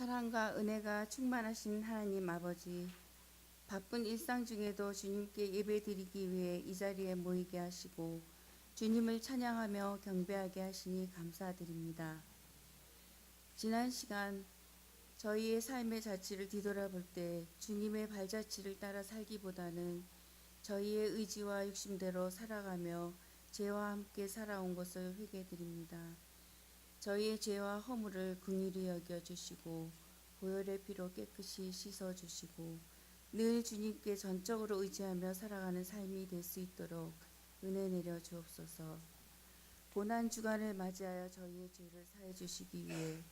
사랑과 은혜가 충만하신 하나님 아버지, 바쁜 일상 중에도 주님께 예배드리기 위해 이 자리에 모이게 하시고 주님을 찬양하며 경배하게 하시니 감사드립니다. 지난 시간 저희의 삶의 자취를 뒤돌아볼 때 주님의 발자취를 따라 살기보다는 저희의 의지와 욕심대로 살아가며 죄와 함께 살아온 것을 회개드립니다. 저희의 죄와 허물을 긍휼히 여겨주시고 보혈의 피로 깨끗이 씻어주시고 늘 주님께 전적으로 의지하며 살아가는 삶이 될 수 있도록 은혜 내려 주옵소서. 고난 주간을 맞이하여 저희의 죄를 사해 주시기 위해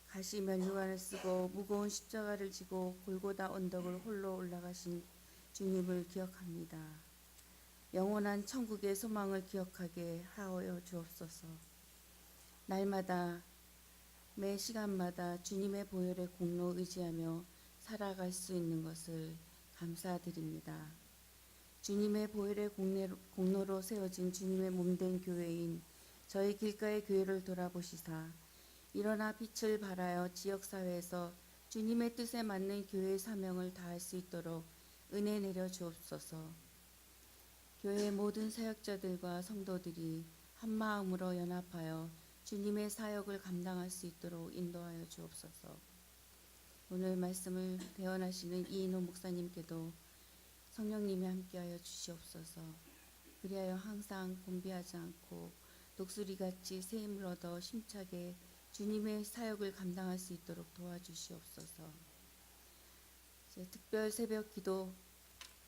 가시 면류관을 쓰고 무거운 십자가를 지고 골고다 언덕을 홀로 올라가신 주님을 기억합니다. 영원한 천국의 소망을 기억하게 하여 주옵소서. 날마다 매 시간마다 주님의 보혈의 공로 의지하며 살아갈 수 있는 것을 감사드립니다. 주님의 보혈의 공로로 세워진 주님의 몸된 교회인 저희 길가의 교회를 돌아보시사 일어나 빛을 발하여 지역사회에서 주님의 뜻에 맞는 교회의 사명을 다할 수 있도록 은혜 내려 주옵소서. 교회의 모든 사역자들과 성도들이 한마음으로 연합하여 주님의 사역을 감당할 수 있도록 인도하여 주옵소서. 오늘 말씀을 대언하시는 이인호 목사님께도 성령님이 함께하여 주시옵소서. 그리하여 항상 곤비하지 않고 독수리같이 새 힘을 얻어 힘차게 주님의 사역을 감당할 수 있도록 도와주시옵소서. 이제 특별 새벽 기도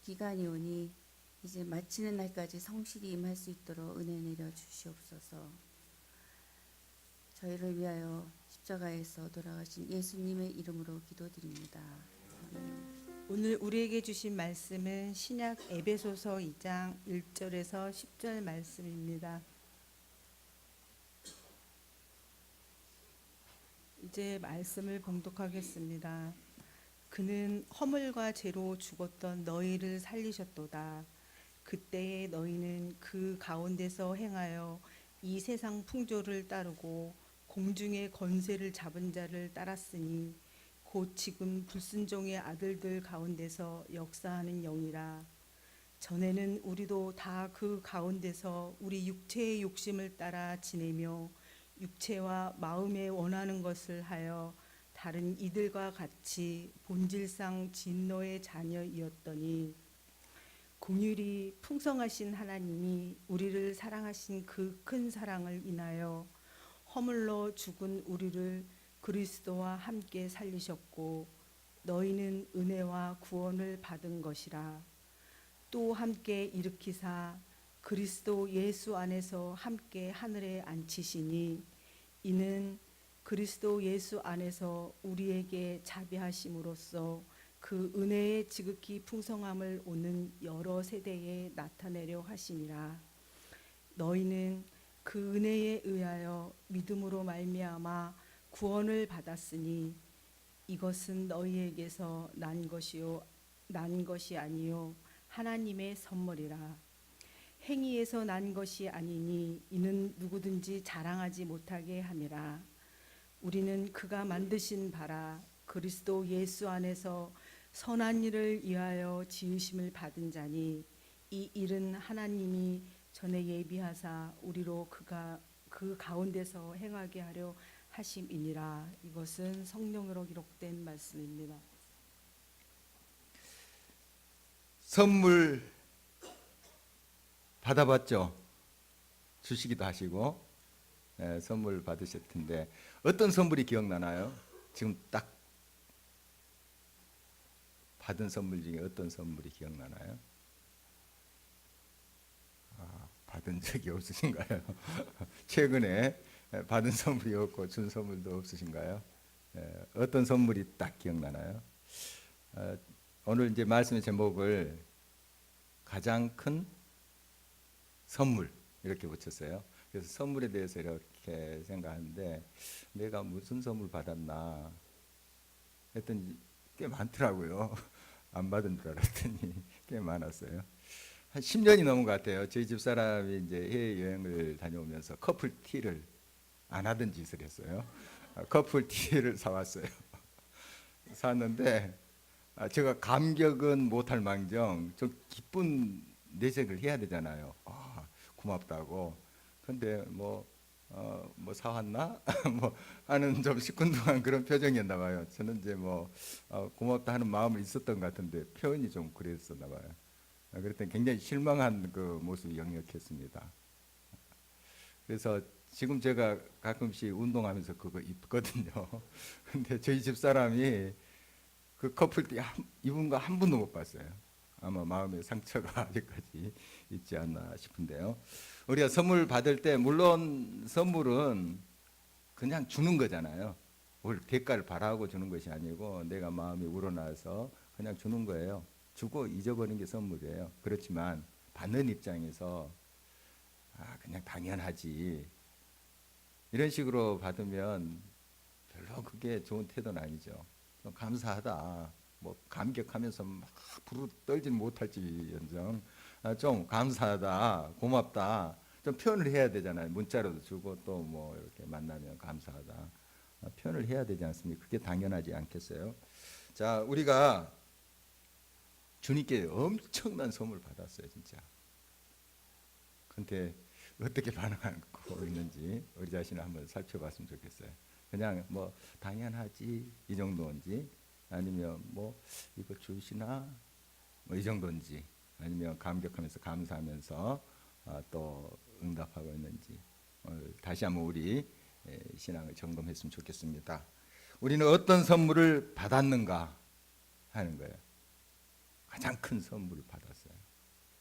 기간이 오니 이제 마치는 날까지 성실히 임할 수 있도록 은혜 내려 주시옵소서. 저희를 위하여 십자가에서 돌아가신 예수님의 이름으로 기도드립니다. 아멘. 오늘 우리에게 주신 말씀은 신약 에베소서 2장 1절에서 10절 말씀입니다. 이제 말씀을 봉독하겠습니다. 그는 허물과 죄로 죽었던 너희를 살리셨도다. 그때에 너희는 그 가운데서 행하여 이 세상 풍조를 따르고 공중의 권세를 잡은 자를 따랐으니 곧 지금 불순종의 아들들 가운데서 역사하는 영이라. 전에는 우리도 다 그 가운데서 우리 육체의 욕심을 따라 지내며 육체와 마음에 원하는 것을 하여 다른 이들과 같이 본질상 진노의 자녀이었더니 긍휼이 풍성하신 하나님이 우리를 사랑하신 그 큰 사랑을 인하여 허물로 죽은 우리를 그리스도와 함께 살리셨고 너희는 은혜와 구원을 받은 것이라. 또 함께 일으키사 그리스도 예수 안에서 함께 하늘에 앉히시니 이는 그리스도 예수 안에서 우리에게 자비하심으로써 그 은혜의 지극히 풍성함을 오는 여러 세대에 나타내려 하심이라. 너희는 그 은혜에 의하여 믿음으로 말미암아 구원을 받았으니 이것은 너희에게서 난 것이 아니요 하나님의 선물이라. 행위에서 난 것이 아니니 이는 누구든지 자랑하지 못하게 함이라. 우리는 그가 만드신 바라 그리스도 예수 안에서 선한 일을 위하여 지으심을 받은 자니 이 일은 하나님이 전에 예비하사 우리로 그가 그 가운데서 행하게 하려 하심이니라. 이것은 성령으로 기록된 말씀입니다. 선물 받아봤죠? 주시기도 하시고 선물 받으실 텐데 어떤 선물이 기억나나요? 지금 딱 받은 선물 중에 어떤 선물이 기억나나요? 받은 적이 없으신가요? 최근에 받은 선물이 없고 준 선물도 없으신가요? 어떤 선물이 딱 기억나나요? 오늘 이제 말씀의 제목을 가장 큰 선물 이렇게 붙였어요. 그래서 선물에 대해서 이렇게 생각하는데 내가 무슨 선물 받았나 했더니 꽤 많더라고요. 안 받은 줄 알았더니 꽤 많았어요. 한 10년이 넘은 것 같아요. 저희 집 사람이 이제 해외여행을 다녀오면서 커플 티를 안 하던 짓을 했어요. 커플 티를 사왔어요. 샀는데 제가 감격은 못할 망정 좀 기쁜 내색을 해야 되잖아요. 고맙다고. 근데 뭐 사왔나? 뭐 하는 좀 시큰둥한 그런 표정이었나 봐요. 저는 이제 고맙다 하는 마음은 있었던 것 같은데 표현이 좀 그랬었나 봐요. 그랬더니 굉장히 실망한 그 모습이 역력했습니다. 그래서 지금 제가 가끔씩 운동하면서 그거 입거든요. 근데 저희 집사람이 그 커플티 이분과 한 분도 못 봤어요. 아마 마음의 상처가 아직까지 있지 않나 싶은데요. 우리가 선물 받을 때 물론 선물은 그냥 주는 거잖아요. 뭘 대가를 바라고 주는 것이 아니고 내가 마음이 우러나서 그냥 주는 거예요. 주고 잊어버리는 게 선물이에요. 그렇지만 받는 입장에서 그냥 당연하지 이런 식으로 받으면 별로 그게 좋은 태도는 아니죠. 좀 감사하다. 뭐 감격하면서 막 부르 떨지는 못할지언정 좀 감사하다, 고맙다 좀 표현을 해야 되잖아요. 문자로도 주고 또 뭐 이렇게 만나면 감사하다 표현을 해야 되지 않습니까? 그게 당연하지 않겠어요? 자, 우리가 주님께 엄청난 선물 받았어요, 진짜. 근데 어떻게 반응하고 있는지 우리 자신을 한번 살펴봤으면 좋겠어요. 그냥 뭐 당연하지 이 정도인지 아니면 뭐 이거 주시나 뭐 이 정도인지 아니면 감격하면서 감사하면서 또 응답하고 있는지 오늘 다시 한번 우리 신앙을 점검했으면 좋겠습니다. 우리는 어떤 선물을 받았는가 하는 거예요. 가장 큰 선물을 받았어요.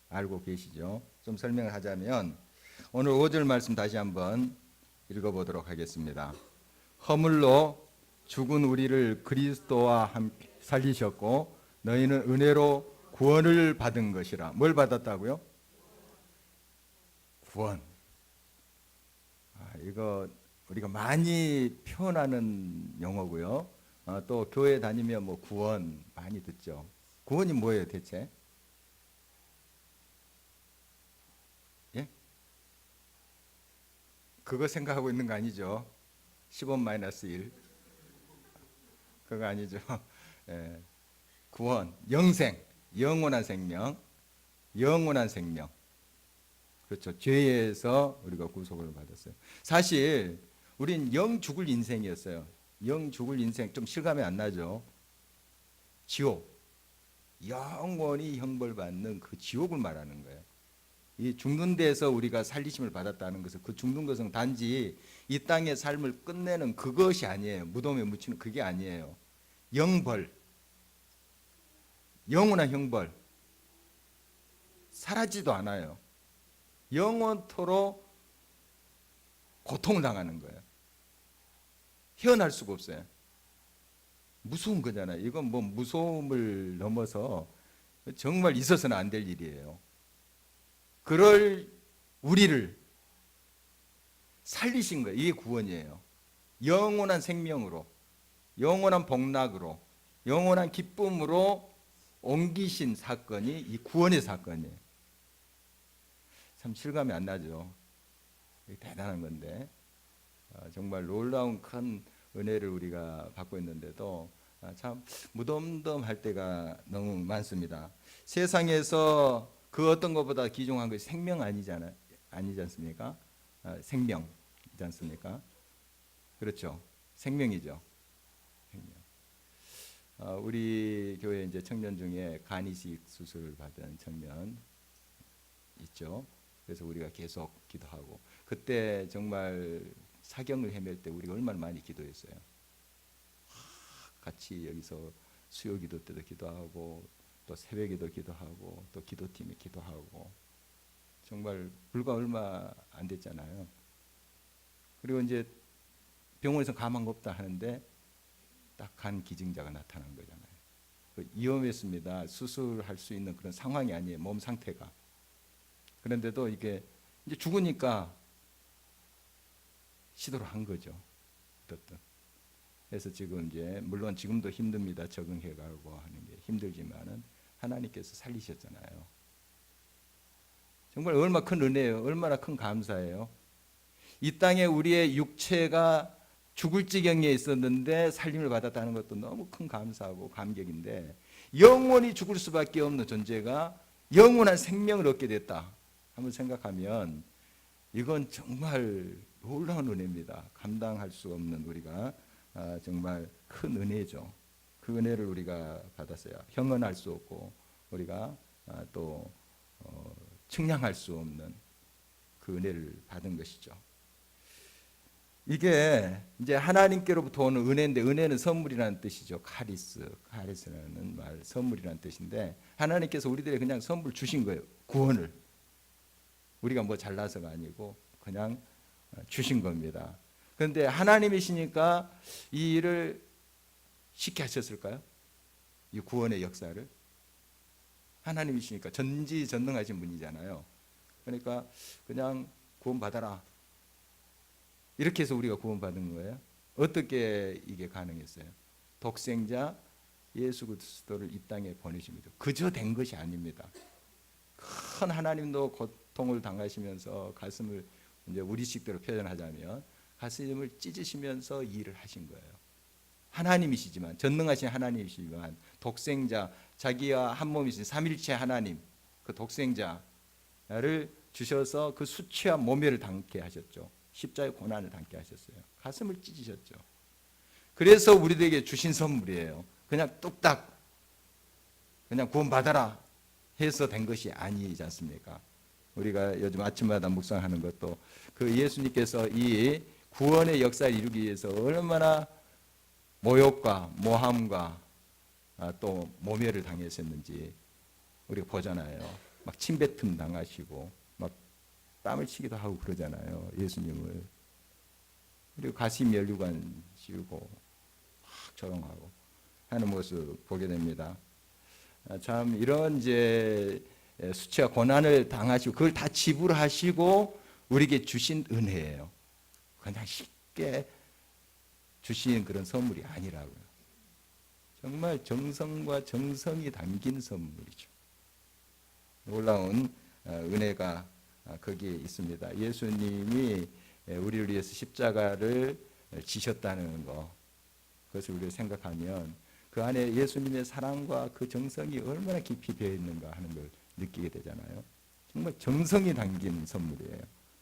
알고 계시죠? 좀 설명을 하자면 오늘 5절 말씀 다시 한번 읽어보도록 하겠습니다. 허물로 죽은 우리를 그리스도와 함께 살리셨고 너희는 은혜로 구원을 받은 것이라. 뭘 받았다고요? 구원. 이거 우리가 많이 표현하는 용어고요. 또 교회 다니면 뭐 구원 많이 듣죠. 구원이 뭐예요 대체? 예? 그거 생각하고 있는 거 아니죠? 10원-1 그거 아니죠. 예. 구원, 영생, 영원한 생명, 영원한 생명. 그렇죠. 죄에서 우리가 구속을 받았어요. 사실 우린 영 죽을 인생이었어요. 영 죽을 인생 좀 실감이 안 나죠. 지옥, 영원히 형벌받는 그 지옥을 말하는 거예요. 이 죽는 데서 우리가 살리심을 받았다는 것은 그 죽는 것은 단지 이 땅의 삶을 끝내는 그것이 아니에요. 무덤에 묻히는 그게 아니에요. 영벌, 영원한 형벌, 사라지도 않아요. 영원토록 고통을 당하는 거예요. 헤어날 수가 없어요. 무서운 거잖아요. 이건 뭐 무서움을 넘어서 정말 있어서는 안 될 일이에요. 그럴 우리를 살리신 거예요. 이게 구원이에요. 영원한 생명으로, 영원한 복락으로, 영원한 기쁨으로 옮기신 사건이 이 구원의 사건이에요. 참 실감이 안 나죠. 대단한 건데 정말 놀라운 큰 은혜를 우리가 받고 있는데도 참 무덤덤할 때가 너무 많습니다. 세상에서 그 어떤 것보다 귀중한 것이 생명 아니지 않습니까? 생명이지 않습니까? 그렇죠. 생명이죠. 생명. 우리 교회 이제 청년 중에 간 이식 수술을 받은 청년 있죠. 그래서 우리가 계속 기도하고 그때 정말 사경을 헤맬 때 우리가 얼마나 많이 기도했어요. 같이 여기서 수요 기도 때도 기도하고 또 새벽에도 기도하고 또 기도팀에 기도하고 정말 불과 얼마 안 됐잖아요. 그리고 이제 병원에서 가망 없다 하는데 딱 간 기증자가 나타난 거잖아요. 위험했습니다. 수술할 수 있는 그런 상황이 아니에요. 몸 상태가. 그런데도 이게 이제 죽으니까 시도를 한 거죠. 어떻든. 그래서 지금 이제 물론 지금도 힘듭니다. 적응해가고 하는 게 힘들지만은 하나님께서 살리셨잖아요. 정말 얼마나 큰 은혜예요. 얼마나 큰 감사예요. 이 땅에 우리의 육체가 죽을 지경에 있었는데 살림을 받았다는 것도 너무 큰 감사하고 감격인데, 영원히 죽을 수밖에 없는 존재가 영원한 생명을 얻게 됐다 한번 생각하면 이건 정말 놀라운 은혜입니다. 감당할 수 없는, 우리가 정말 큰 은혜죠. 그 은혜를 우리가 받았어요. 형언할 수 없고 우리가 또 측량할 수 없는 그 은혜를 받은 것이죠. 이게 이제 하나님께로부터 오는 은혜인데, 은혜는 선물이라는 뜻이죠. 카리스라는 말, 선물이라는 뜻인데, 하나님께서 우리들에게 그냥 선물 주신 거예요. 구원을. 우리가 뭐 잘나서가 아니고 그냥 주신 겁니다. 그런데 하나님이시니까 이 일을 쉽게 하셨을까요? 이 구원의 역사를. 하나님이시니까 전지전능하신 분이잖아요. 그러니까 그냥 구원받아라, 이렇게 해서 우리가 구원받은 거예요. 어떻게 이게 가능했어요? 독생자 예수 그리스도를 이 땅에 보내십니다. 그저 된 것이 아닙니다. 큰 하나님도 고통을 당하시면서 가슴을, 이제 우리식대로 표현하자면 가슴을 찢으시면서 일을 하신 거예요. 하나님이시지만, 전능하신 하나님이시지만 독생자, 자기와 한 몸이신 삼일체 하나님, 그 독생자를 주셔서 그 수치와 모멸을 당케 하셨죠. 십자가의 고난을 당케 하셨어요. 가슴을 찢으셨죠. 그래서 우리들에게 주신 선물이에요. 그냥 뚝딱 그냥 구원받아라 해서 된 것이 아니지 않습니까? 우리가 요즘 아침마다 묵상하는 것도 그 예수님께서 이 구원의 역사를 이루기 위해서 얼마나 모욕과 모함과 또 모멸을 당하셨는지 우리가 보잖아요. 막 침뱉음 당하시고 막 땀을 치기도 하고 그러잖아요. 예수님을. 그리고 가시면류관 씌우고 막 조롱하고 하는 모습 보게 됩니다. 참 이런 이제 수치와 고난을 당하시고 그걸 다 지불하시고 우리에게 주신 은혜예요. 그냥 쉽게 주신 그런 선물이 아니라고요. 정말 정성과 정성이 담긴 선물이죠. 놀라운 은혜가 거기에 있습니다. 예수님이 우리를 위해서 십자가를 지셨다는 것, 그것을 우리가 생각하면 그 안에 예수님의 사랑과 그 정성이 얼마나 깊이 되어 있는가 하는 걸 느끼게 되잖아요. 정말 정성이 담긴 선물이에요.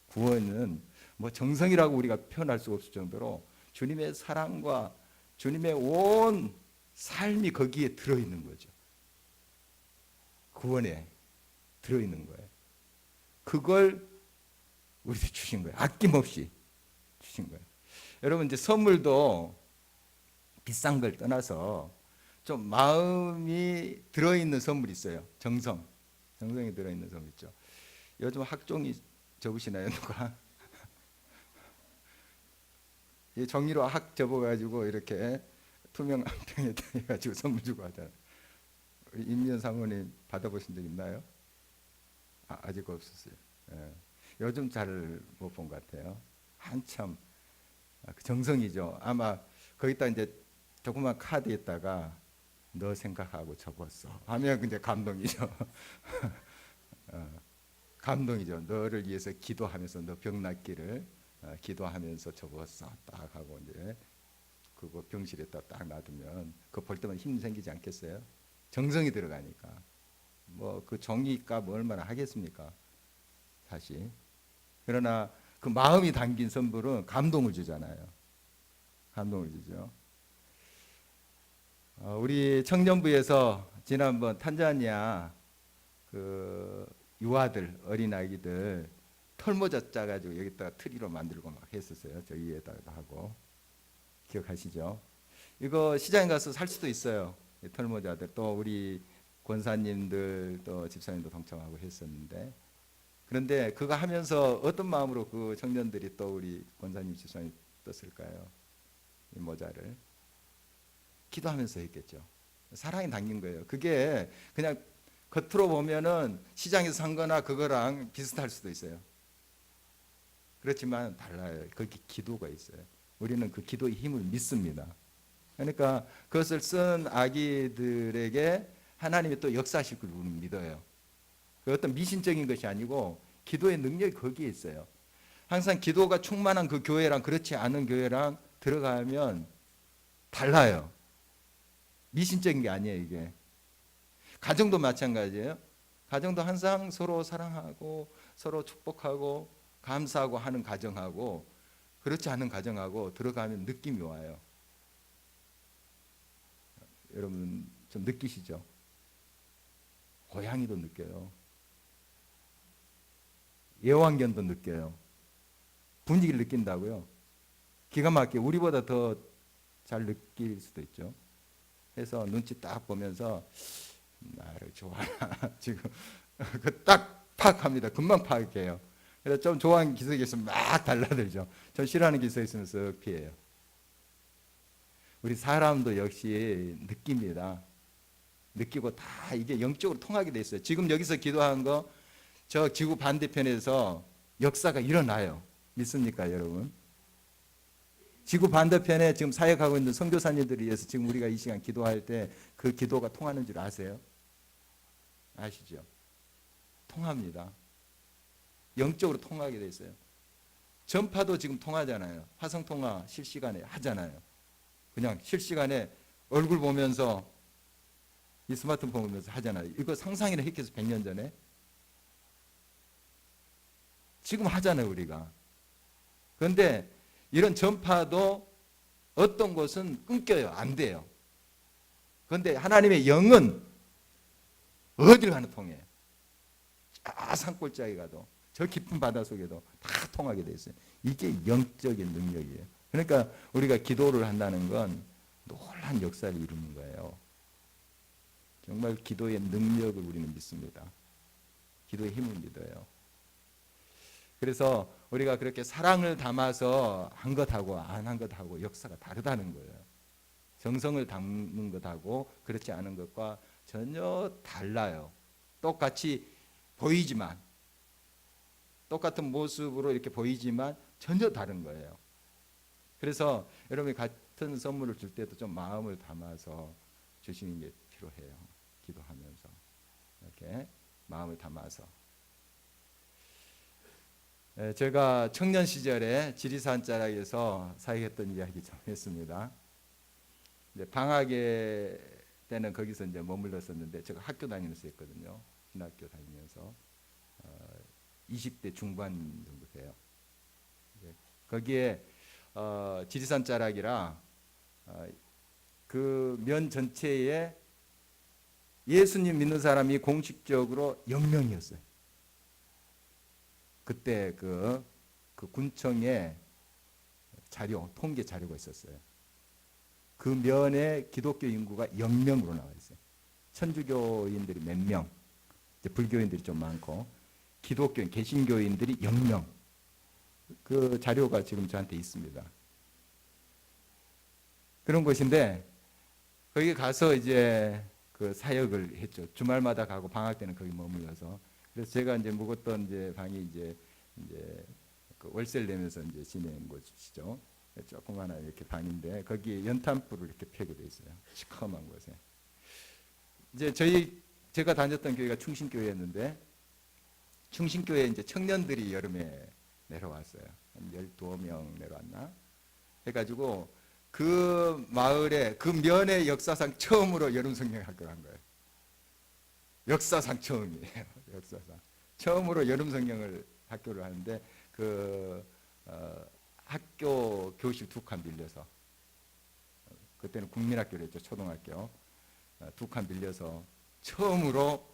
구원은 뭐 정성이라고 우리가 표현할 수 없을 정도로 주님의 사랑과 주님의 온 삶이 거기에 들어있는 거죠. 구원에 들어있는 거예요. 그걸 우리한테 주신 거예요. 아낌없이 주신 거예요. 여러분, 이제 선물도 비싼 걸 떠나서 좀 마음이 들어있는 선물이 있어요. 정성이 들어있는 선물 있죠. 요즘 학종이 접으시나요, 누가? 이 종이로 학 접어가지고 이렇게 투명 병에다 해가지고 선물 주고 하잖아요. 임미연 사모님 받아보신 적 있나요? 아직 없었어요. 예. 요즘 잘 못 본 것 같아요. 한참 정성이죠. 아마 거기다 이제 조그만 카드에다가 너 생각하고 접었어 하면 이제 감동이죠. 감동이죠. 너를 위해서 기도하면서 너 병 낫기를 기도하면서 접었어 딱 하고 이제 그거 병실에다 딱 놔두면 그거 볼 때만 힘 생기지 않겠어요? 정성이 들어가니까. 뭐 그 종이값 얼마나 하겠습니까? 다시. 그러나 그 마음이 담긴 선물은 감동을 주잖아요. 감동을 주죠. 우리 청년부에서 지난번 탄자니아 그 유아들, 어린아이들 털모자 짜가지고 여기다가 트리로 만들고 막 했었어요. 저 위에다가 하고. 기억하시죠? 이거 시장에 가서 살 수도 있어요. 털모자들. 또 우리 권사님들 또 집사님도 동참하고 했었는데, 그런데 그거 하면서 어떤 마음으로 그 청년들이 또 우리 권사님 집사님 떴을까요? 이 모자를 기도하면서 했겠죠. 사랑이 담긴 거예요. 그게 그냥 겉으로 보면은 시장에서 산 거나 그거랑 비슷할 수도 있어요. 그렇지만 달라요. 거기 기도가 있어요. 우리는 그 기도의 힘을 믿습니다. 그러니까 그것을 쓴 아기들에게 하나님이 또 역사하실 걸 우리는 믿어요. 그 어떤 미신적인 것이 아니고 기도의 능력이 거기에 있어요. 항상 기도가 충만한 그 교회랑 그렇지 않은 교회랑 들어가면 달라요. 미신적인 게 아니에요, 이게. 가정도 마찬가지예요. 가정도 항상 서로 사랑하고 서로 축복하고 감사하고 하는 가정하고 그렇지 않은 가정하고 들어가면 느낌이 와요. 여러분 좀 느끼시죠? 고양이도 느껴요. 애완견도 느껴요. 분위기를 느낀다고요. 기가 막히게 우리보다 더 잘 느낄 수도 있죠. 그래서 눈치 딱 보면서 나를 좋아하나 지금 그 딱 파악합니다. 금방 파악해요. 그래서 좀 좋아하는 기색이 있으면 막 달라들죠. 전 싫어하는 기색이 있으면 쓱 피해요. 우리 사람도 역시 느낍니다. 느끼고 다 이게 영적으로 통하게 돼 있어요. 지금 여기서 기도한 거 저 지구 반대편에서 역사가 일어나요. 믿습니까, 여러분? 지구 반대편에 지금 사역하고 있는 선교사님들을 위해서 지금 우리가 이 시간 기도할 때 그 기도가 통하는 줄 아세요? 아시죠? 통합니다. 영적으로 통하게 돼 있어요. 전파도 지금 통하잖아요. 화성통화 실시간에 하잖아요. 그냥 실시간에 얼굴 보면서 이 스마트폰 보면서 하잖아요. 이거 상상이나 했겠어 100년 전에. 지금 하잖아요, 우리가. 그런데 이런 전파도 어떤 곳은 끊겨요. 안 돼요. 그런데 하나님의 영은 어딜 가나 통해요. 저 산골짜기 가도 저 깊은 바다 속에도 다 통하게 돼 있어요. 이게 영적인 능력이에요. 그러니까 우리가 기도를 한다는 건 놀라운 역사를 이루는 거예요. 정말 기도의 능력을 우리는 믿습니다. 기도의 힘을 믿어요. 그래서 우리가 그렇게 사랑을 담아서 한 것하고 안 한 것하고 역사가 다르다는 거예요. 정성을 담는 것하고 그렇지 않은 것과 전혀 달라요. 똑같이 보이지만 똑같은 모습으로 이렇게 보이지만 전혀 다른 거예요. 그래서 여러분이 같은 선물을 줄 때도 좀 마음을 담아서 주시는 게 필요해요. 기도하면서 이렇게 마음을 담아서. 제가 청년 시절에 지리산 자락에서 사역했던 이야기 좀 했습니다. 이제 방학에 때는 거기서 이제 머물렀었는데 제가 학교 다니면서 했거든요. 신학교 다니면서 20대 중반 정도 돼요. 거기에 지리산 자락이라 그 면 전체에 예수님 믿는 사람이 공식적으로 0명이었어요. 그때 그 군청에 자료, 통계 자료가 있었어요. 그 면에 기독교 인구가 0명으로 나와 있어요. 천주교인들이 몇 명, 이제 불교인들이 좀 많고 기독교인, 개신교인들이 0명. 그 자료가 지금 저한테 있습니다. 그런 곳인데 거기 가서 이제 그 사역을 했죠. 주말마다 가고 방학 때는 거기 머물러서. 그래서 제가 이제 묵었던 이제 방이 이제 그 월세를 내면서 이제 지낸 곳이죠. 조그마한 이렇게 방인데 거기에 연탄불을 이렇게 펴게 돼 있어요. 시커먼 곳에. 이제 제가 다녔던 교회가 충신교회였는데 충신교회에 이제 청년들이 여름에 내려왔어요. 한 12명 내려왔나? 해가지고 그 마을에 그 면의 역사상 처음으로 여름 성경 학교를 한 거예요. 역사상 처음이에요. 역사상 처음으로 여름 성경을 학교를 하는데 그 학교 교실 2칸 빌려서 그때는 국민학교랬죠. 초등학교 2칸 빌려서 처음으로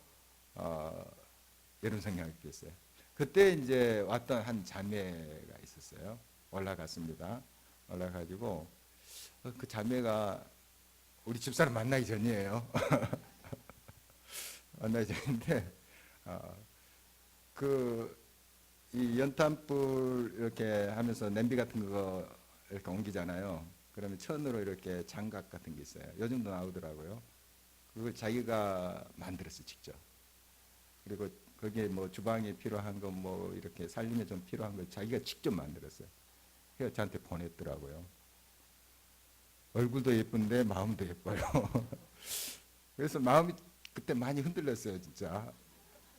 여름 성경 학교 했어요. 그때 이제 왔던 한 자매가 있었어요. 올라갔습니다. 올라가지고 그 자매가 우리 집사람 만나기 전이에요. 만나기 전인데 이 연탄불 이렇게 하면서 냄비 같은 거 이렇게 옮기잖아요. 그러면 천으로 이렇게 장갑 같은 게 있어요. 요즘도 나오더라고요. 그걸 자기가 만들었어요, 직접. 그리고 거기에 뭐 주방에 필요한 거 뭐 이렇게 살림에 좀 필요한 걸 자기가 직접 만들었어요. 그래서 저한테 보냈더라고요. 얼굴도 예쁜데 마음도 예뻐요. 그래서 마음이 그때 많이 흔들렸어요, 진짜.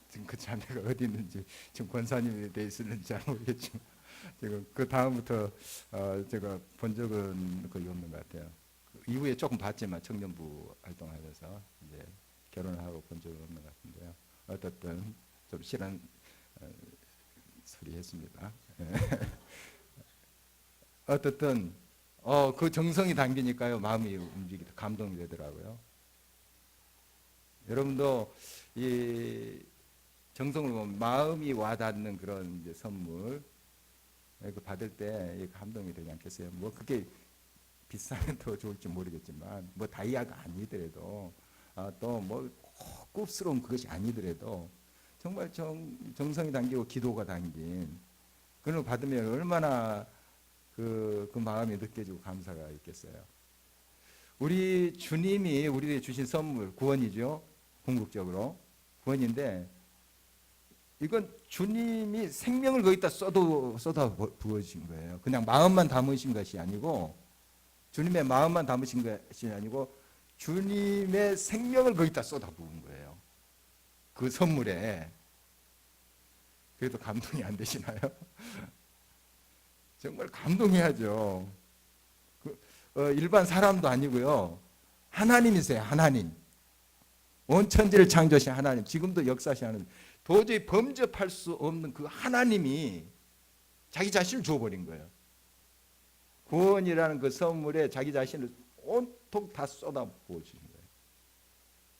지금 그 자매가 어디 있는지 지금 권사님이 돼 있을는지 잘 모르겠지만 지금 그 다음부터 제가 본 적은 거의 없는 것 같아요. 그 이후에 조금 봤지만 청년부 활동하면서 이제 결혼을 하고 본 적은 없는 것 같은데요. 어떻든 좀 실한 소리 했습니다. 어떻든 그 정성이 담기니까요 마음이 움직이다 감동이 되더라고요. 여러분도 이 정성을 보면 마음이 와닿는 그런 이제 선물 그 받을 때 감동이 되지 않겠어요? 뭐 그게 비싸면 더 좋을지 모르겠지만 뭐 다이아가 아니더라도 또 뭐 꼽스러운 그것이 아니더라도 정말 정성이 담기고 기도가 담긴 그런 걸 받으면 얼마나 그 마음이 느껴지고 감사가 있겠어요. 우리 주님이 우리에게 주신 선물 구원이죠. 궁극적으로 구원인데 이건 주님이 생명을 거기다 쏟아 부어주신 거예요. 그냥 마음만 담으신 것이 아니고 주님의 마음만 담으신 것이 아니고 주님의 생명을 거기다 쏟아 부은 거예요. 그 선물에. 그래도 감동이 안 되시나요? 정말 감동해야죠. 일반 사람도 아니고요. 하나님이세요. 하나님. 온 천지를 창조하신 하나님. 지금도 역사하신 하나님. 도저히 범접할 수 없는 그 하나님이 자기 자신을 주어버린 거예요. 구원이라는 그 선물에 자기 자신을 온통 다 쏟아 부어주신 거예요.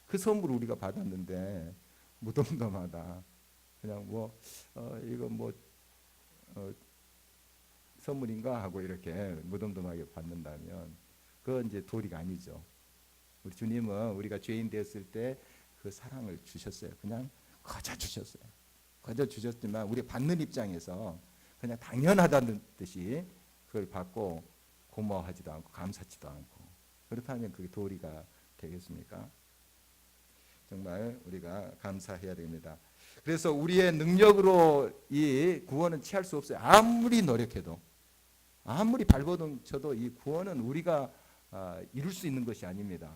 그 선물을 우리가 받았는데 무덤덤하다. 그냥 이거 선물인가 하고 이렇게 무덤덤하게 받는다면 그건 이제 도리가 아니죠. 우리 주님은 우리가 죄인 되었을 때 그 사랑을 주셨어요. 그냥 거저 주셨어요. 거저 주셨지만 우리 받는 입장에서 그냥 당연하다는 듯이 그걸 받고 고마워하지도 않고 감사치도 않고 그렇다면 그게 도리가 되겠습니까? 정말 우리가 감사해야 됩니다. 그래서 우리의 능력으로 이 구원은 취할 수 없어요. 아무리 노력해도 아무리 발버둥 쳐도 이 구원은 우리가 이룰 수 있는 것이 아닙니다.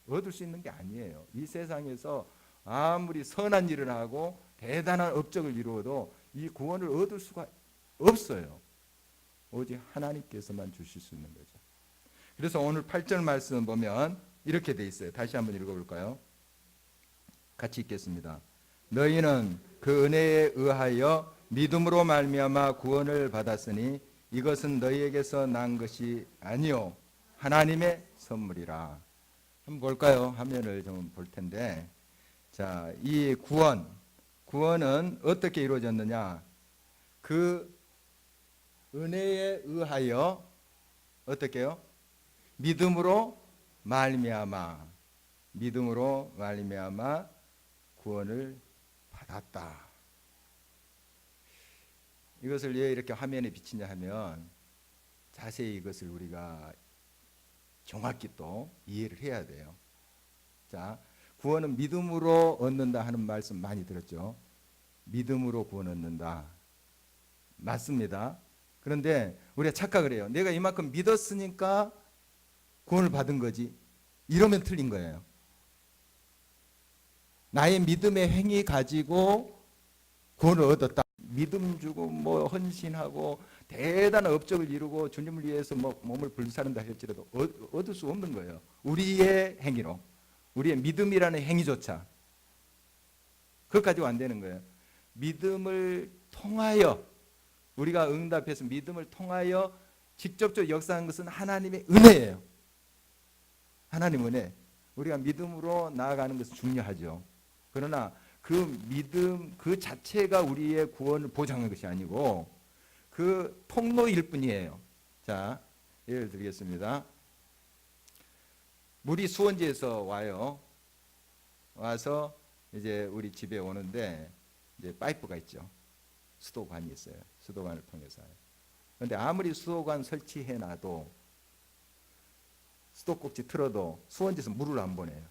얻을 수 있는 게 아니에요. 이 세상에서 아무리 선한 일을 하고 대단한 업적을 이루어도 이 구원을 얻을 수가 없어요. 오직 하나님께서만 주실 수 있는 거죠. 그래서 오늘 8절 말씀 보면 이렇게 돼 있어요. 다시 한번 읽어볼까요? 같이 읽겠습니다. 너희는 그 은혜에 의하여 믿음으로 말미암아 구원을 받았으니 이것은 너희에게서 난 것이 아니요 하나님의 선물이라. 한번 볼까요? 화면을 좀 볼 텐데, 자, 이 구원은 어떻게 이루어졌느냐? 그 은혜에 의하여 어떻게요? 믿음으로 말미암아 구원을 받았다. 이것을 왜 이렇게 화면에 비치냐 하면 자세히 이것을 우리가 정확히 또 이해를 해야 돼요. 자, 구원은 믿음으로 얻는다 하는 말씀 많이 들었죠. 믿음으로 구원 얻는다. 맞습니다. 그런데 우리가 착각을 해요. 내가 이만큼 믿었으니까 구원을 받은 거지. 이러면 틀린 거예요. 나의 믿음의 행위 가지고 구원을 얻었다. 믿음 주고 헌신하고 대단한 업적을 이루고 주님을 위해서 몸을 불사른다 할지라도 얻을 수 없는 거예요. 우리의 행위로, 우리의 믿음이라는 행위조차 그것 가지고 안 되는 거예요. 믿음을 통하여 우리가 응답해서 믿음을 통하여 직접적으로 역사한 것은 하나님의 은혜예요. 하나님 은혜. 우리가 믿음으로 나아가는 것은 중요하죠. 그러나 그 믿음 그 자체가 우리의 구원을 보장하는 것이 아니고 그 통로일 뿐이에요. 자, 예를 들겠습니다. 물이 수원지에서 와서 이제 우리 집에 오는데 이제 파이프가 있죠. 수도관이 있어요. 수도관을 통해서. 그런데 아무리 수도관 설치해놔도 수도꼭지 틀어도 수원지에서 물을 안 보내요.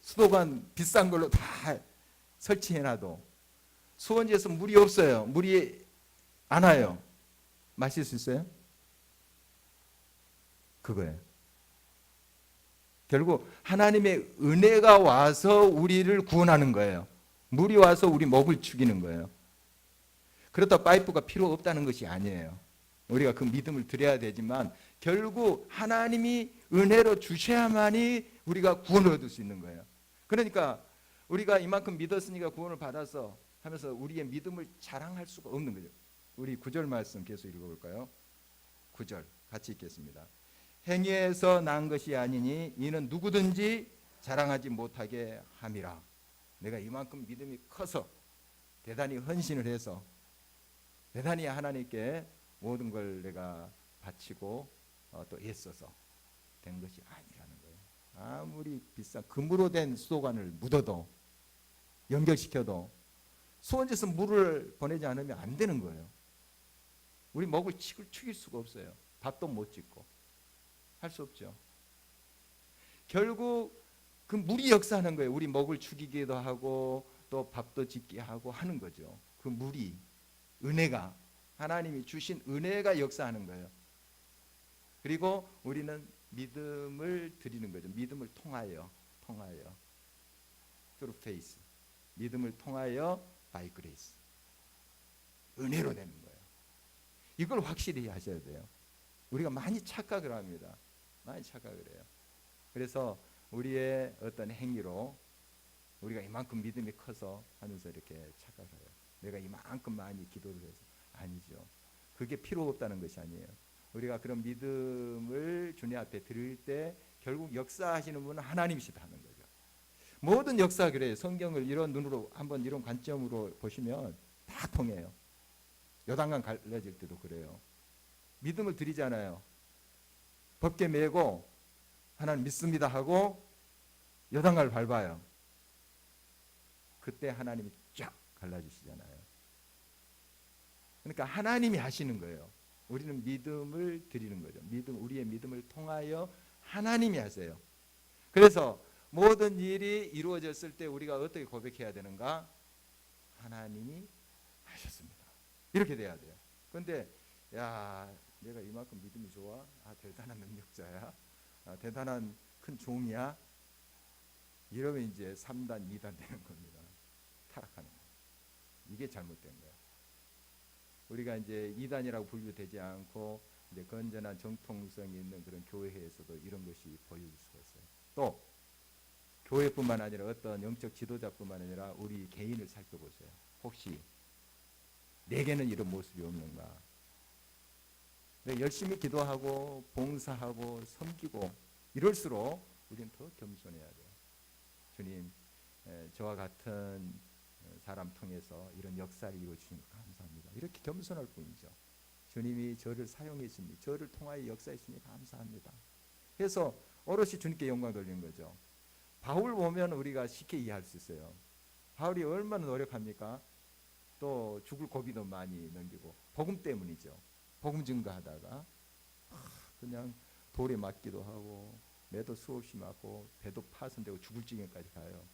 수도관 비싼 걸로 다 설치해놔도 수원지에서 물이 없어요. 물이 안 와요. 마실 수 있어요? 그거예요. 결국 하나님의 은혜가 와서 우리를 구원하는 거예요. 물이 와서 우리 목을 축이는 거예요. 그렇다 파이프가 필요 없다는 것이 아니에요. 우리가 그 믿음을 드려야 되지만 결국 하나님이 은혜로 주셔야만이 우리가 구원을 얻을 수 있는 거예요. 그러니까 우리가 이만큼 믿었으니까 구원을 받아서 하면서 우리의 믿음을 자랑할 수가 없는 거죠. 우리 9절 말씀 계속 읽어볼까요? 9절 같이 읽겠습니다. 행위에서 난 것이 아니니 이는 누구든지 자랑하지 못하게 함이라. 내가 이만큼 믿음이 커서 대단히 헌신을 해서 대단히 하나님께 모든 걸 내가 바치고 또 애써서 된 것이 아니라는 거예요. 아무리 비싼 금으로 된 수도관을 묻어도 연결시켜도 수원지에서 물을 보내지 않으면 안 되는 거예요. 우리 먹을 축일 수가 없어요. 밥도 못 짓고 할 수 없죠. 결국 그 물이 역사하는 거예요. 우리 먹을 죽이기도 하고 또 밥도 짓게 하고 하는 거죠. 그 물이 은혜가 하나님이 주신 은혜가 역사하는 거예요. 그리고 우리는 믿음을 드리는 거죠. 믿음을 통하여 through faith. 믿음을 통하여 by grace. 은혜로 되는 거예요. 이걸 확실히 하셔야 돼요. 우리가 많이 착각을 합니다. 많이 착각을 해요. 그래서 우리의 어떤 행위로 우리가 이만큼 믿음이 커서 하면서 이렇게 착각을 해요. 내가 이만큼 많이 기도를 해서. 아니죠. 그게 필요 없다는 것이 아니에요. 우리가 그런 믿음을 주님 앞에 드릴 때 결국 역사하시는 분은 하나님이시다 하는 거죠. 모든 역사 그래요. 성경을 이런 눈으로 한번 이런 관점으로 보시면 다 통해요. 요단강 갈라질 때도 그래요. 믿음을 드리잖아요. 법궤 메고 하나님 믿습니다 하고 요단강을 밟아요. 그때 하나님이 쫙 갈라지시잖아요. 그러니까 하나님이 하시는 거예요. 우리는 믿음을 드리는 거죠. 우리의 믿음을 통하여 하나님이 하세요. 그래서 모든 일이 이루어졌을 때 우리가 어떻게 고백해야 되는가? 하나님이 하셨습니다. 이렇게 돼야 돼요. 그런데 야, 내가 이만큼 믿음이 좋아? 대단한 능력자야? 대단한 큰 종이야? 이러면 이제 3단, 2단 되는 겁니다. 타락하는 거예요. 이게 잘못된 거예요. 우리가 이제 2단이라고 분류되지 않고 이제 건전한 정통성이 있는 그런 교회에서도 이런 것이 보여질 수가 있어요. 또 교회뿐만 아니라 어떤 영적 지도자뿐만 아니라 우리 개인을 살펴보세요. 혹시 내게는 이런 모습이 없는가? 열심히 기도하고 봉사하고 섬기고 이럴수록 우리는 더 겸손해야 돼요. 주님, 저와 같은 사람 통해서 이런 역사를 이루어주신 것 감사합니다. 이렇게 겸손할 뿐이죠. 주님이 저를 사용했으니 저를 통하여 역사했으니 감사합니다. 그래서 오롯이 주님께 영광 돌리는 거죠. 바울 보면 우리가 쉽게 이해할 수 있어요. 바울이 얼마나 노력합니까? 또 죽을 고비도 많이 넘기고 복음 때문이죠. 복음 증거하다가 그냥 돌에 맞기도 하고 매도 수없이 맞고 배도 파손되고 죽을 지경까지 가요.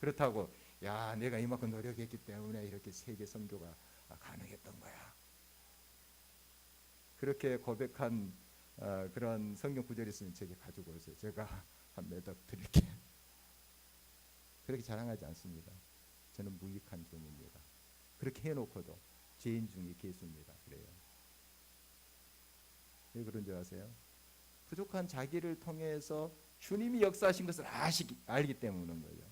그렇다고 야, 내가 이만큼 노력했기 때문에 이렇게 세계 선교가 가능했던 거야. 그렇게 고백한 그런 성경 구절이 있으면 제게 가지고 오세요. 제가 한 몇 억 드릴게. 그렇게 자랑하지 않습니다. 저는 무익한 종입니다. 그렇게 해놓고도 죄인 중에 괴수입니다. 그래요. 왜 그런 줄 아세요? 부족한 자기를 통해서 주님이 역사하신 것을 알기 때문인 거죠.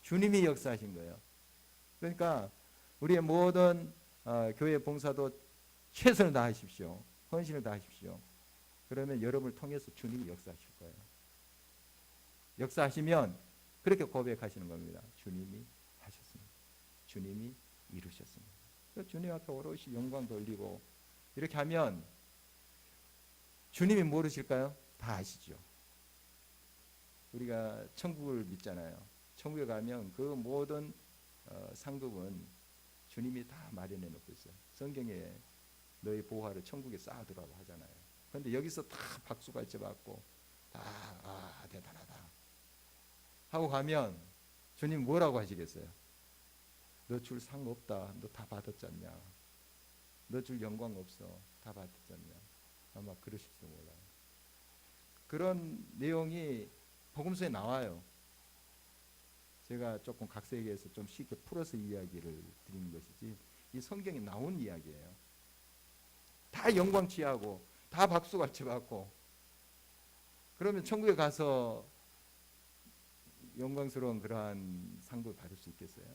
주님이 역사하신 거예요. 그러니까 우리의 모든 교회 봉사도 최선을 다하십시오. 헌신을 다하십시오. 그러면 여러분을 통해서 주님이 역사하실 거예요. 역사하시면 그렇게 고백하시는 겁니다. 주님이 하셨습니다. 주님이 이루셨습니다. 주님 앞에 오롯이 영광 돌리고 이렇게 하면 주님이 모르실까요? 다 아시죠. 우리가 천국을 믿잖아요. 천국에 가면 그 모든 상급은 주님이 다 마련해 놓고 있어요. 성경에 너희 보화를 천국에 쌓아두라고 하잖아요. 그런데 여기서 다 박수갈채 받고 다 대단하다 하고 가면 주님 뭐라고 하시겠어요? 너 줄 상 없다. 너 다 받았잖냐. 너 줄 영광 없어. 다 받았잖냐. 아마 그러실지 몰라요. 그런 내용이 복음서에 나와요. 제가 조금 각색해서 좀 쉽게 풀어서 이야기를 드리는 것이지 이 성경에 나온 이야기예요. 다 영광 취하고 다 박수같이 받고 그러면 천국에 가서 영광스러운 그러한 상급을 받을 수 있겠어요?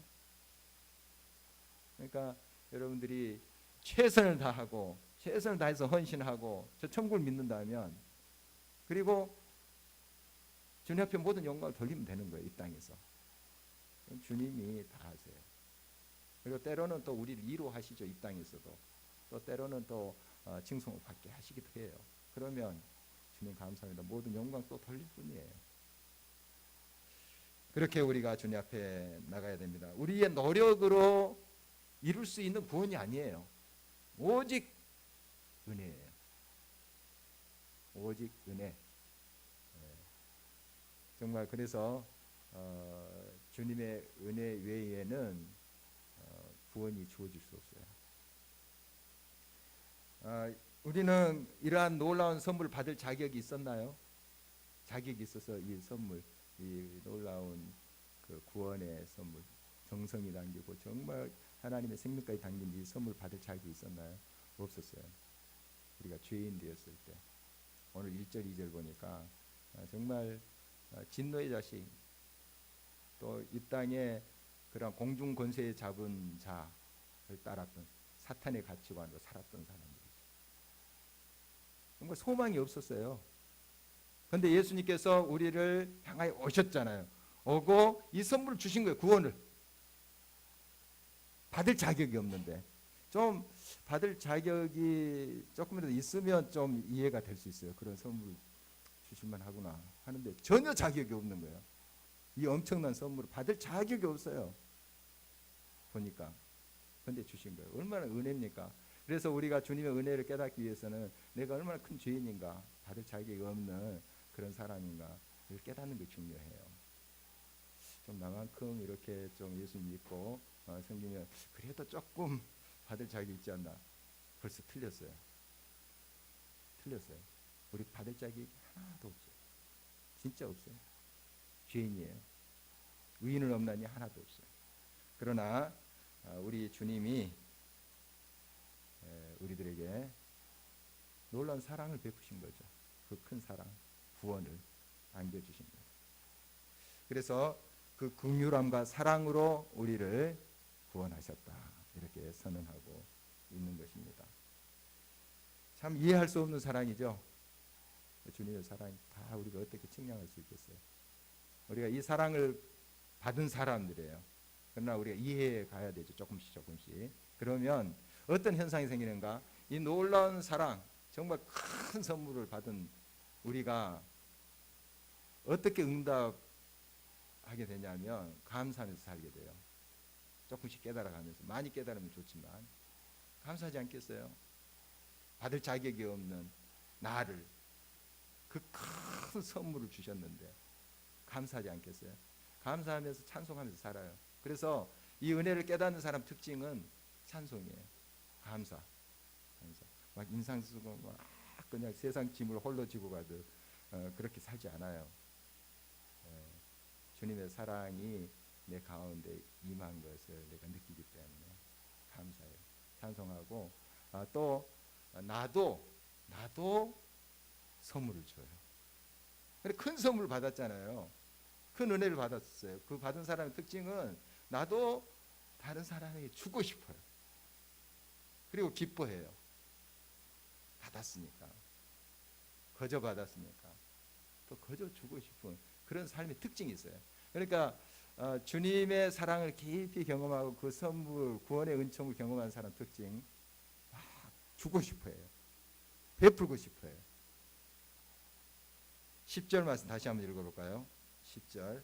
그러니까 여러분들이 최선을 다하고 최선을 다해서 헌신하고 저 천국을 믿는다면 그리고 주님 앞에 모든 영광을 돌리면 되는 거예요. 이 땅에서. 주님이 다 하세요. 그리고 때로는 또 우리를 위로하시죠. 이 땅에서도. 또 때로는 또 칭송을 받게 하시기도 해요. 그러면 주님 감사합니다. 모든 영광 또 돌릴 뿐이에요. 그렇게 우리가 주님 앞에 나가야 됩니다. 우리의 노력으로 이룰 수 있는 구원이 아니에요. 오직 은혜예요. 오직 은혜. 정말 그래서 주님의 은혜 외에는 구원이 주어질 수 없어요. 우리는 이러한 놀라운 선물을 받을 자격이 있었나요? 자격이 있어서 이 선물, 이 놀라운 그 구원의 선물, 정성이 담기고 정말 하나님의 생명까지 담긴 이 선물 받을 자격이 있었나요? 없었어요. 우리가 죄인 되었을 때. 오늘 1절 2절 보니까 정말 진노의 자식, 또 이 땅에 그런 공중 권세에 잡은 자를 따랐던 사탄의 가치관으로 살았던 사람들이죠. 정말 소망이 없었어요. 그런데 예수님께서 우리를 향하여 오셨잖아요. 오고 이 선물을 주신 거예요. 구원을. 받을 자격이 없는데 좀 받을 자격이 조금이라도 있으면 좀 이해가 될 수 있어요. 그런 선물을 주실만 하구나 하는데 전혀 자격이 없는 거예요. 이 엄청난 선물을 받을 자격이 없어요. 보니까. 그런데 주신 거예요. 얼마나 은혜입니까? 그래서 우리가 주님의 은혜를 깨닫기 위해서는 내가 얼마나 큰 죄인인가, 받을 자격이 없는 그런 사람인가 이걸 깨닫는 게 중요해요. 좀 나만큼 이렇게 좀 예수 믿고 생기면 그래도 조금 받을 자격이 있지 않나. 벌써 틀렸어요. 틀렸어요. 우리 받을 자격이 하나도 없어요. 진짜 없어요. 죄인이에요. 의인은 없나니 하나도 없어요. 그러나 우리 주님이 우리들에게 놀라운 사랑을 베푸신 거죠. 그 큰 사랑, 구원을 안겨주신 거예요. 그래서 그 긍휼함과 사랑으로 우리를 구원하셨다. 이렇게 선언하고 있는 것입니다. 참 이해할 수 없는 사랑이죠. 주님의 사랑이 다 우리가 어떻게 측량할 수 있겠어요. 우리가 이 사랑을 받은 사람들이에요. 그러나 우리가 이해해 가야 되죠. 조금씩 조금씩. 그러면 어떤 현상이 생기는가? 이 놀라운 사랑, 정말 큰 선물을 받은 우리가 어떻게 응답하게 되냐면 감사하면서 살게 돼요. 조금씩 깨달아가면서. 많이 깨달으면 좋지만 감사하지 않겠어요? 받을 자격이 없는 나를 그 큰 선물을 주셨는데 감사하지 않겠어요? 감사하면서 찬송하면서 살아요. 그래서 이 은혜를 깨닫는 사람 특징은 찬송이에요. 감사. 막 인상 쓰고 막 그냥 세상 짐을 홀로 지고 가듯 그렇게 살지 않아요. 주님의 사랑이 내 가운데 임한 것을 내가 느끼기 때문에 감사해요. 찬송하고 또 나도 선물을 줘요. 큰 선물을 받았잖아요. 큰 은혜를 받았어요. 그 받은 사람의 특징은 나도 다른 사람에게 주고 싶어요. 그리고 기뻐해요. 받았으니까. 거저 받았으니까. 또 거저 주고 싶은 그런 삶의 특징이 있어요. 그러니까 주님의 사랑을 깊이 경험하고 그 선물, 구원의 은총을 경험한 사람 특징 막 주고 싶어해요. 베풀고 싶어요. 10절 말씀 다시 한번 읽어볼까요? 10절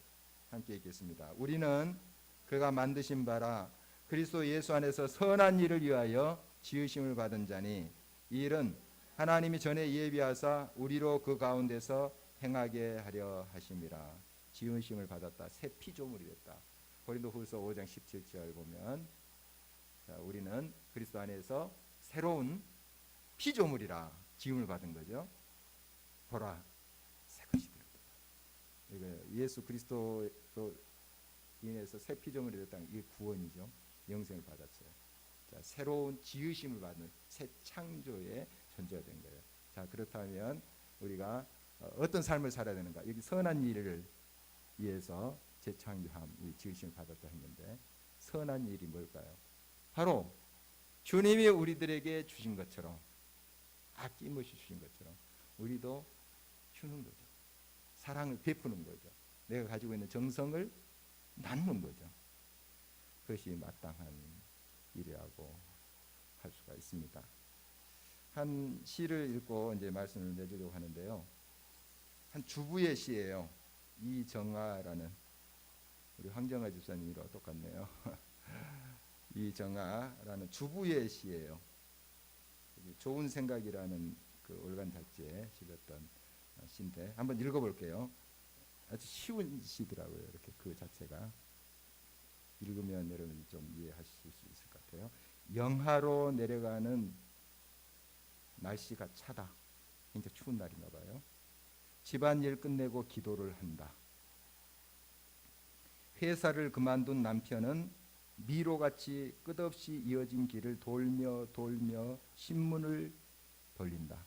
함께 읽겠습니다. 우리는 그가 만드신 바라 그리스도 예수 안에서 선한 일을 위하여 지으심을 받은 자니 이 일은 하나님이 전에 예비하사 우리로 그 가운데서 행하게 하려 하심이라. 지으심을 받았다. 새 피조물이 됐다. 고린도후서 5장 17절 보면 우리는 그리스도 안에서 새로운 피조물이라 지음을 받은 거죠. 보라 새 것이 되었다. 예수 그리스도로 인해서 새 피조물이 됐다는 게 구원이죠. 영생을 받았어요. 자, 새로운 지으심을 받는 새 창조의 존재가 된 거예요. 자, 그렇다면 우리가 어떤 삶을 살아야 되는가? 여기 선한 일을 위해서 재창조함, 이 지으심을 받았다 했는데 선한 일이 뭘까요? 바로 주님이 우리들에게 주신 것처럼 아낌없이 주신 것처럼 우리도 주는 거죠. 사랑을 베푸는 거죠. 내가 가지고 있는 정성을 나누는 거죠. 그것이 마땅한 일이라고 할 수가 있습니다. 한 시를 읽고 이제 말씀을 내주려고 하는데요. 한 주부의 시예요. 이정아라는 우리 황정아 집사님이랑 똑같네요. 이정아라는 주부의 시예요. 좋은 생각이라는 그 월간 잡지에 실렸던 시인데 한번 읽어볼게요. 아주 쉬운 시더라고요. 이렇게 그 자체가 읽으면 여러분이 좀 이해하실 수 있을 것 같아요. 영하로 내려가는 날씨가 차다. 굉장히 추운 날인가 봐요. 집안일 끝내고 기도를 한다. 회사를 그만둔 남편은 미로같이 끝없이 이어진 길을 돌며 신문을 돌린다.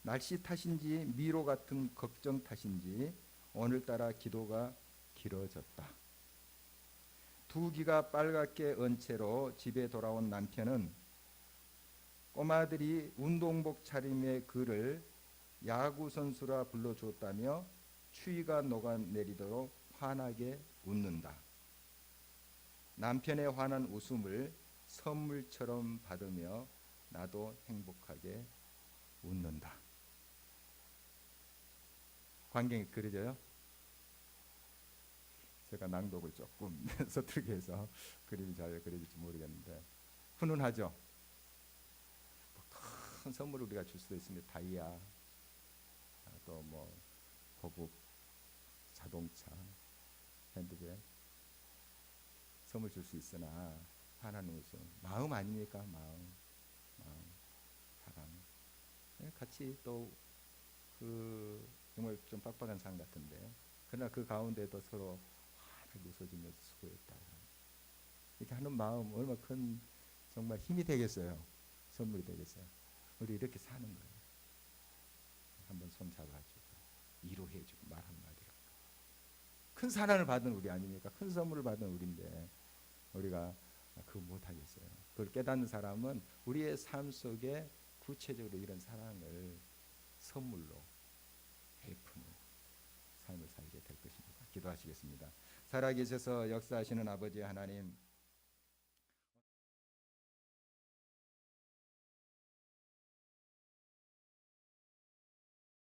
날씨 탓인지 미로 같은 걱정 탓인지 오늘따라 기도가 길어졌다. 두 귀가 빨갛게 언 채로 집에 돌아온 남편은 꼬마들이 운동복 차림의 그를 야구선수라 불러주었다며 추위가 녹아내리도록 환하게 웃는다. 남편의 환한 웃음을 선물처럼 받으며 나도 행복하게 웃는다. 광경이 그려져요? 제가 낭독을 조금 서투르게 해서 그림이 잘 그려질지 모르겠는데 훈훈하죠? 큰 선물을 우리가 줄 수도 있습니다. 다이아, 또 뭐 고급 자동차, 핸드백 선물 줄 수 있으나 환한 웃음, 마음 아닙니까? 마음, 사랑. 같이 또 그 정말 좀 빡빡한 삶 같은데 그러나 그 가운데도 서로 환하게 웃어주면서 수고했다. 이렇게 하는 마음 얼마나 큰 정말 힘이 되겠어요. 선물이 되겠어요. 우리 이렇게 사는 거예요. 한번 손 잡아주고 위로해주고 말 한마디 하고 큰 사랑을 받은 우리 아닙니까? 큰 선물을 받은 우리인데 우리가 그거 못하겠어요. 그걸 깨닫는 사람은 우리의 삶 속에 구체적으로 이런 사랑을 선물로 베푸는 삶을 살게 될 것입니다. 기도하시겠습니다. 살아계셔서 역사하시는 아버지 하나님,